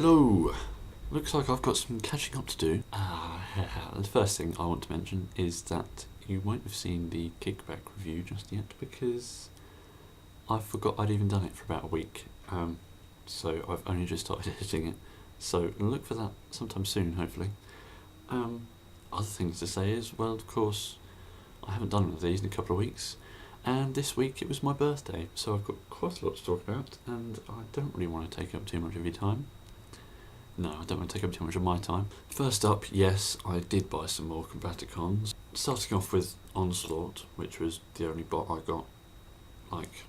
Hello! Looks like I've got some catching up to do. The first thing I want to mention is that you won't have seen the kickback review just yet because I forgot I'd even done it for about a week. So I've only just started editing it. So look for that sometime soon, hopefully. Other things to say is, well, of course, I haven't done one of these in a couple of weeks. And this week it was my birthday, so I've got quite a lot to talk about, and I don't really want to take up too much of your time. No, I don't want to take up too much of my time. First up, yes, I did buy some more Combaticons. Starting off with Onslaught, which was the only bot I got, like,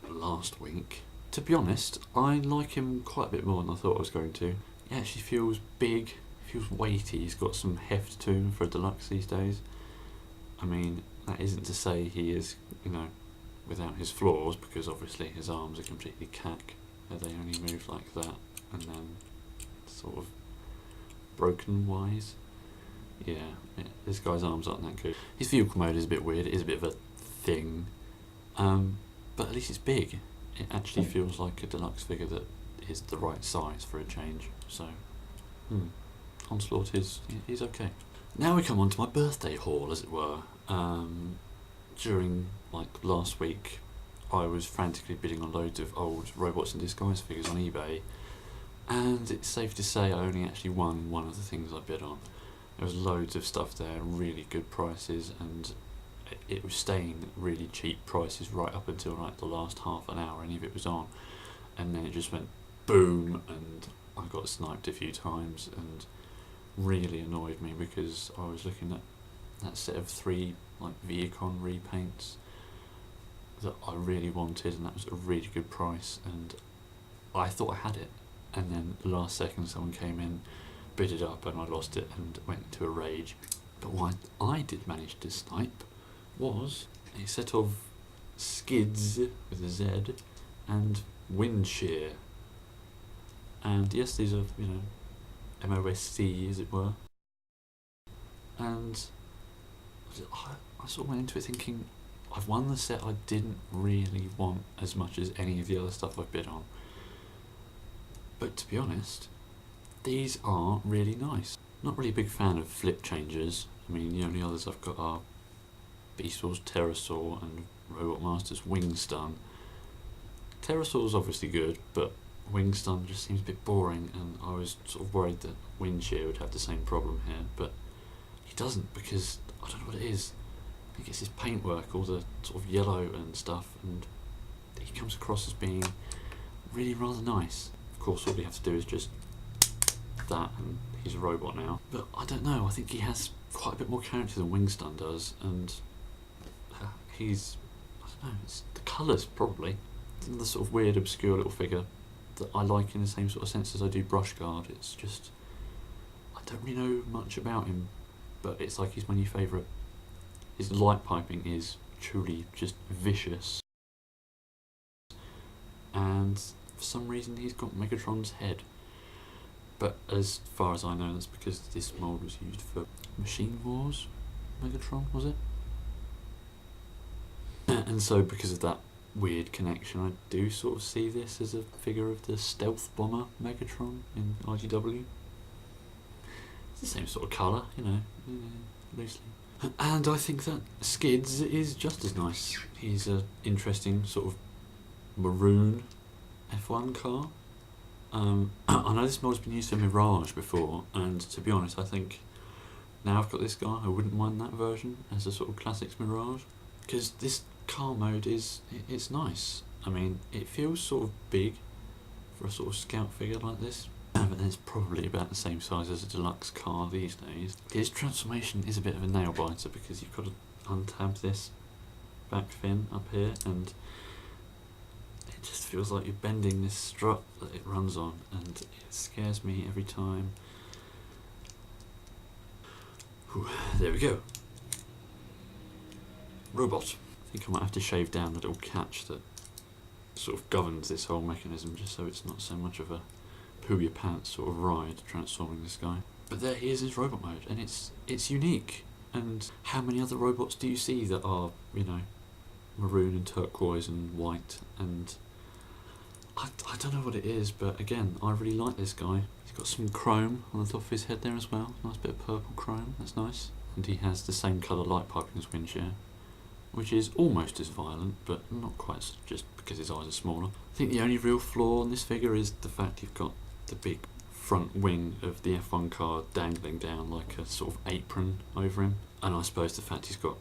last week. To be honest, I like him quite a bit more than I thought I was going to. He actually feels big, feels weighty, he's got some heft to him for a deluxe these days. I mean, that isn't to say he is, without his flaws, because obviously his arms are completely cack. They only move like that, and then sort of broken wise. Yeah, this guy's arms aren't that good. His vehicle mode is a bit weird, it is a bit of a thing, but at least it's big. It actually feels like a deluxe figure that is the right size for a change, so Onslaught is okay. Now we come on to my birthday haul, as it were. During last week, I was frantically bidding on loads of old Robots in Disguise figures on eBay, and it's safe to say I only actually won one of the things I bid on. There was loads of stuff there, really good prices, and it was staying really cheap prices right up until the last half an hour any of it was on, and then it just went boom, and I got sniped a few times, and really annoyed me because I was looking at that set of 3 Viacon repaints that I really wanted, and that was a really good price, and I thought I had it, and then last second someone came in, bid it up, and I lost it and went into a rage. But what I did manage to snipe was a set of Skidz with a Z and Wind Shear, and yes, these are MOSC, as it were. And I sort of went into it thinking, I've won the set I didn't really want as much as any of the other stuff I've bid on. But to be honest, these are really nice. Not really a big fan of flip changes. I mean, the only others I've got are Beastall's Pterosaur and Robot Master's Wingstun. Pterosaur's obviously good, but Wingstun just seems a bit boring, and I was sort of worried that Windshear would have the same problem here, but he doesn't, because I don't know what it is. I think it's his paintwork, all the sort of yellow and stuff, and he comes across as being really rather nice. Of course, all you have to do is just that, and he's a robot now. But I don't know, I think he has quite a bit more character than Wingstun does, and he's, I don't know, it's the colours probably. It's another sort of weird, obscure little figure that I like in the same sort of sense as I do Brush Guard. It's just, I don't really know much about him, but it's like he's my new favourite. His light piping is truly just vicious, and for some reason he's got Megatron's head, but as far as I know that's because this mould was used for Machine Wars Megatron, was it? And so because of that weird connection, I do sort of see this as a figure of the stealth bomber Megatron in IGW. It's the same sort of colour, loosely. And I think that Skidz is just as nice. He's an interesting sort of maroon F1 car. I know this mode's been used for Mirage before, and to be honest, I think now I've got this guy, I wouldn't mind that version as a sort of Classics Mirage, because this car mode it's nice. I mean, it feels sort of big for a sort of scout figure like this, but then it's probably about the same size as a deluxe car these days. His transformation is a bit of a nail biter because you've got to untab this back fin up here, and it just feels like you're bending this strut that it runs on, and it scares me every time. Whew, there we go. Robot. I think I might have to shave down the little catch that sort of governs this whole mechanism, just so it's not so much of a poo your pants sort of ride transforming this guy. But there he is in his robot mode, and it's unique. And how many other robots do you see that are, maroon and turquoise and white? And I don't know what it is, but again, I really like this guy. He's got some chrome on the top of his head there as well. Nice bit of purple chrome, that's nice. And he has the same colour light piping as Windshare, which is almost as violent, but not quite, just because his eyes are smaller. I think the only real flaw on this figure is the fact you've got the big front wing of the F1 car dangling down like a sort of apron over him. And I suppose the fact he's got,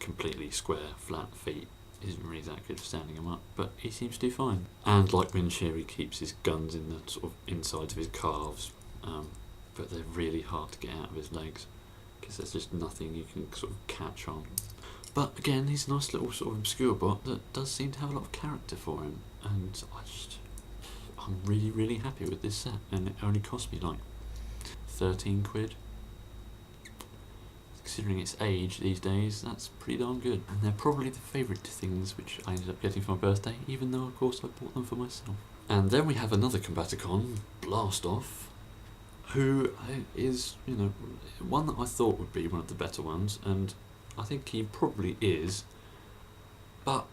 completely square, flat feet isn't really that good for standing him up, but he seems to do fine. And like Windshare, he keeps his guns in the sort of insides of his calves, but they're really hard to get out of his legs because there's just nothing you can sort of catch on. But again, he's a nice little sort of obscure bot that does seem to have a lot of character for him, and I'm really, really happy with this set, and it only cost me like 13 quid. Considering its age these days, that's pretty darn good. And they're probably the favourite things which I ended up getting for my birthday, even though of course I bought them for myself. And then we have another Combaticon, Blastoff, who is, one that I thought would be one of the better ones, and I think he probably is, but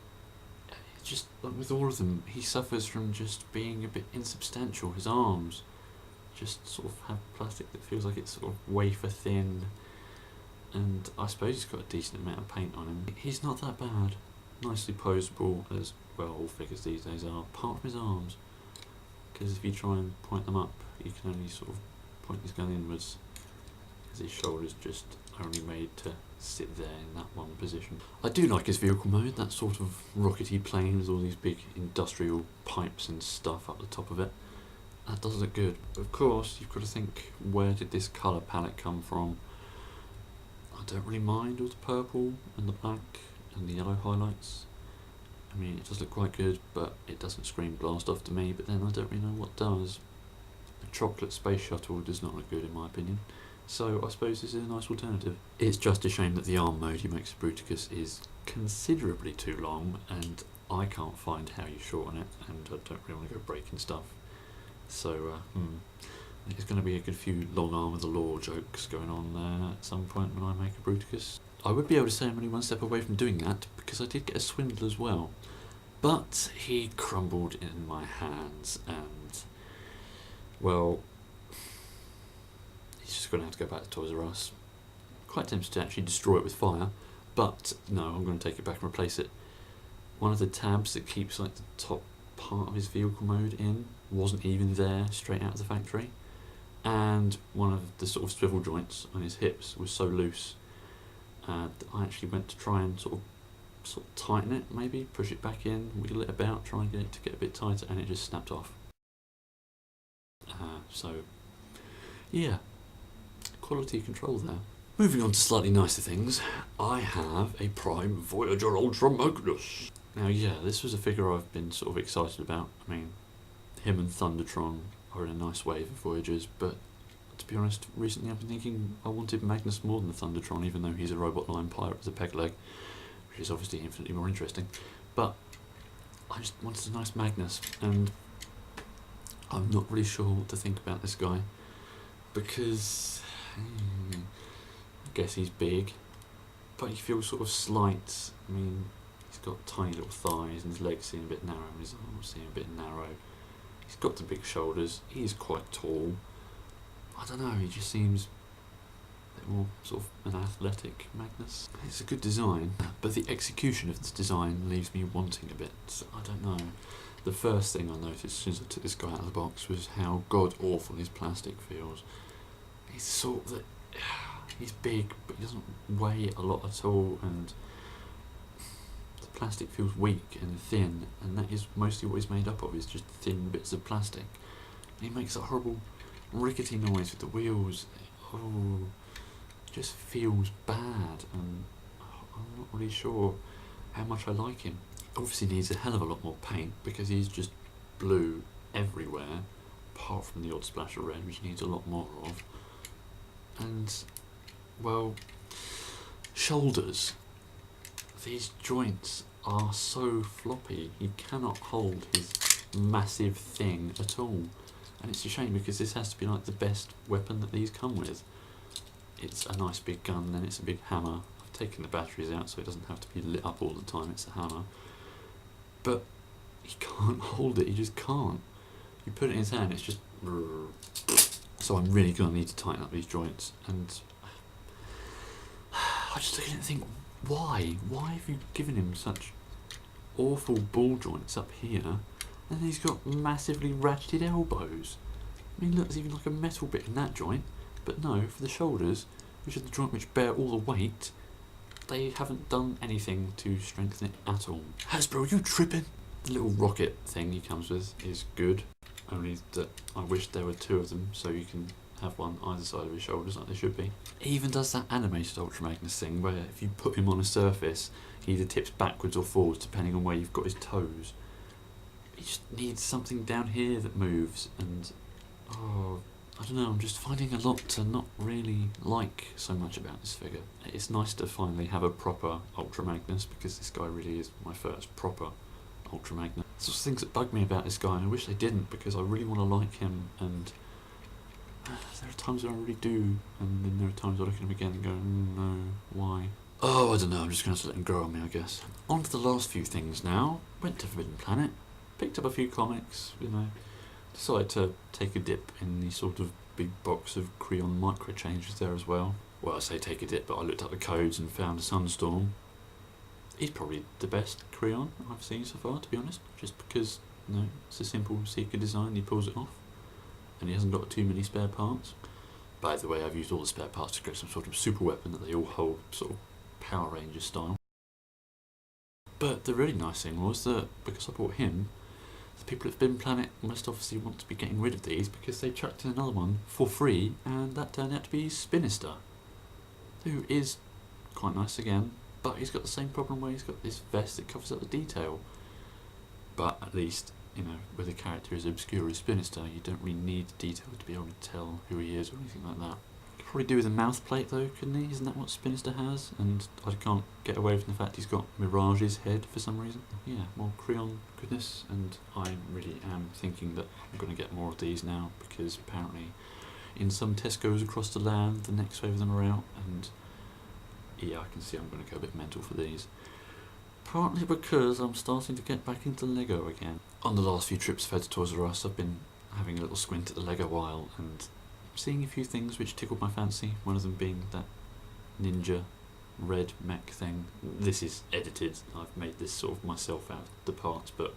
just like with all of them, he suffers from just being a bit insubstantial. His arms just sort of have plastic that feels like it's sort of wafer thin, and I suppose he's got a decent amount of paint on him. He's not that bad, nicely posable, as well all figures these days are, apart from his arms, because if you try and point them up, you can only sort of point his gun inwards, because his shoulders just are only made to sit there in that one position. I do like his vehicle mode, that sort of rockety plane with all these big industrial pipes and stuff up the top of it. That does look good. But of course, you've got to think, where did this colour palette come from? I don't really mind all the purple and the black and the yellow highlights. I mean, it does look quite good, but it doesn't scream Blastoff to me, but then I don't really know what does. A chocolate space shuttle does not look good in my opinion, so I suppose this is a nice alternative. It's just a shame that the arm mode he makes Bruticus is considerably too long, and I can't find how you shorten it, and I don't really want to go breaking stuff. So, there's going to be a good few long arm of the law jokes going on there at some point when I make a Bruticus. I would be able to say I'm only one step away from doing that, because I did get a Swindle as well. But he crumbled in my hands, and, well, he's just going to have to go back to Toys R Us. Quite tempted to actually destroy it with fire, but no, I'm going to take it back and replace it. One of the tabs that keeps like the top part of his vehicle mode in wasn't even there straight out of the factory, and one of the sort of swivel joints on his hips was so loose that I actually went to try and sort of tighten it, maybe push it back in, wiggle it about, try and get it to get a bit tighter, and it just snapped off. So yeah, quality control there. Moving on to slightly nicer things, I have a Prime Voyager Ultra Magnus. Now yeah, this was a figure I've been sort of excited about. I mean, him and Thundertron are in a nice wave of Voyagers, but to be honest, recently I've been thinking I wanted Magnus more than the Thundertron, even though he's a robot line pirate with a peg leg, which is obviously infinitely more interesting. But I just wanted a nice Magnus, and I'm not really sure what to think about this guy, because I guess he's big, but he feels sort of slight. I mean, he's got tiny little thighs, and his legs seem a bit narrow, and his arms seem a bit narrow. He's got the big shoulders, he's quite tall. I don't know, he just seems a bit more sort of an athletic Magnus. It's a good design, but the execution of this design leaves me wanting a bit. I don't know. The first thing I noticed as soon as I took this guy out of the box was how god-awful his plastic feels. He's sort of he's big, but he doesn't weigh a lot at all, and the plastic feels weak and thin, and that is mostly what he's made up of, is just thin bits of plastic. And he makes that horrible rickety noise with the wheels. Oh, it just feels bad, and I'm not really sure how much I like him. He obviously needs a hell of a lot more paint, because he's just blue everywhere, apart from the odd splash of red, which he needs a lot more of. And, well, shoulders. These joints are so floppy, he cannot hold his massive thing at all. And it's a shame, because this has to be like the best weapon that these come with. It's a nice big gun, then it's a big hammer. I've taken the batteries out so it doesn't have to be lit up all the time, it's a hammer. But he can't hold it, he just can't. You put it in his hand, it's just... So I'm really going to need to tighten up these joints, and I just look at it and think, why? Why have you given him such awful ball joints up here, and he's got massively ratcheted elbows? I mean, look, there's even like a metal bit in that joint, but no, for the shoulders, which is the joint which bear all the weight, they haven't done anything to strengthen it at all. Hasbro, are you tripping? The little rocket thing he comes with is good, only that I wish there were two of them so you can have one either side of his shoulders like they should be. He even does that animated Ultra Magnus thing where if you put him on a surface, he either tips backwards or forwards depending on where you've got his toes. He just needs something down here that moves, and oh, I don't know, I'm just finding a lot to not really like so much about this figure. It's nice to finally have a proper Ultra Magnus, because this guy really is my first proper Ultra Magnus. There's also things that bug me about this guy, and I wish they didn't, because I really want to like him, and there are times where I really do, and then there are times I look at him again and go, no, why? Oh, I don't know, I'm just going to let him grow on me, I guess. On to the last few things now. Went to Forbidden Planet, picked up a few comics, you know, decided to take a dip in the sort of big box of Creon micro changes there as well. Well, I say take a dip, but I looked up the codes and found a Sunstorm. He's probably the best Creon I've seen so far, to be honest, just because, you know, it's a simple Seeker design, he pulls it off, and he hasn't got too many spare parts. By the way, I've used all the spare parts to create some sort of super weapon that they all hold, sort of Power Ranger style. But the really nice thing was that, because I bought him, the people at Forbidden Planet must obviously want to be getting rid of these, because they chucked in another one for free, and that turned out to be Spinister, who is quite nice again, but he's got the same problem where he's got this vest that covers up the detail. But at least, you know, with a character as obscure as Spinister, you don't really need the detail to be able to tell who he is or anything like that. Could probably do with a mouth plate though, couldn't he? Isn't that what Spinister has? And I can't get away from the fact he's got Mirage's head for some reason. Yeah, more Creon goodness, and I really am thinking that I'm going to get more of these now, because apparently in some Tesco's across the land the next wave of them are out, and yeah, I can see I'm going to go a bit mental for these. Partly because I'm starting to get back into Lego again. On the last few trips fed to Toys R Us, I've been having a little squint at the Lego aisle and seeing a few things which tickled my fancy, one of them being that ninja red mech thing. This is edited, I've made this sort of myself out of the parts, but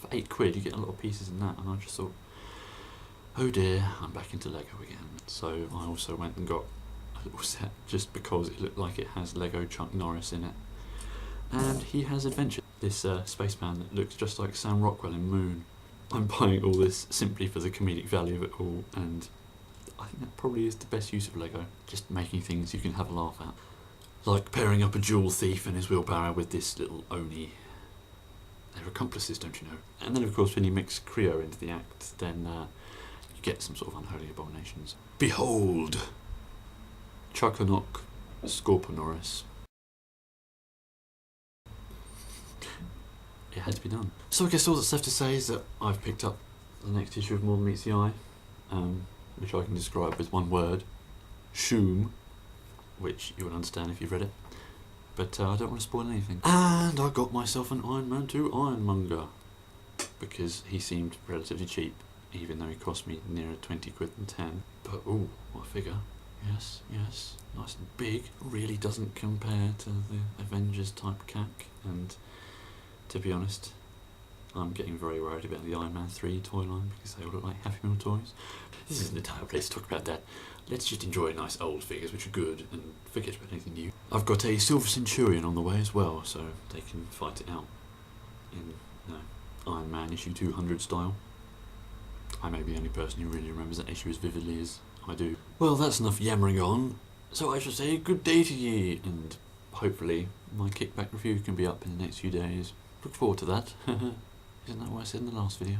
for £8 you get a lot of pieces in that, and I just thought, oh dear, I'm back into Lego again. So I also went and got a little set just because it looked like it has Lego Chuck Norris in it. And he has Adventure, this spaceman that looks just like Sam Rockwell in Moon. I'm buying all this simply for the comedic value of it all, and I think that probably is the best use of Lego, just making things you can have a laugh at. Like pairing up a jewel thief and his wheelbarrow with this little Oni. They're accomplices, don't you know? And then of course when you mix Creo into the act, then you get some sort of unholy abominations. Behold! Chuckanok Scorponoris. It had to be done. So I guess all that's left to say is that I've picked up the next issue of More Than Meets the Eye, which I can describe with one word, Shoom, which you will understand if you've read it, but I don't want to spoil anything. And I got myself an Iron Man 2 Ironmonger, because he seemed relatively cheap, even though he cost me nearer 20 quid than 10. But ooh, what a figure. Yes, yes, nice and big, really doesn't compare to the Avengers type cack, and to be honest, I'm getting very worried about the Iron Man 3 toy line, because they all look like Happy Meal toys. This isn't the time or place to talk about that. Let's just enjoy nice old figures which are good and forget about anything new. I've got a Silver Centurion on the way as well, so they can fight it out in Iron Man issue 200 style. I may be the only person who really remembers that issue as vividly as I do. Well, that's enough yammering on, so I shall say good day to ye, and hopefully my kickback review can be up in the next few days. Look forward to that. Isn't that what I said in the last video?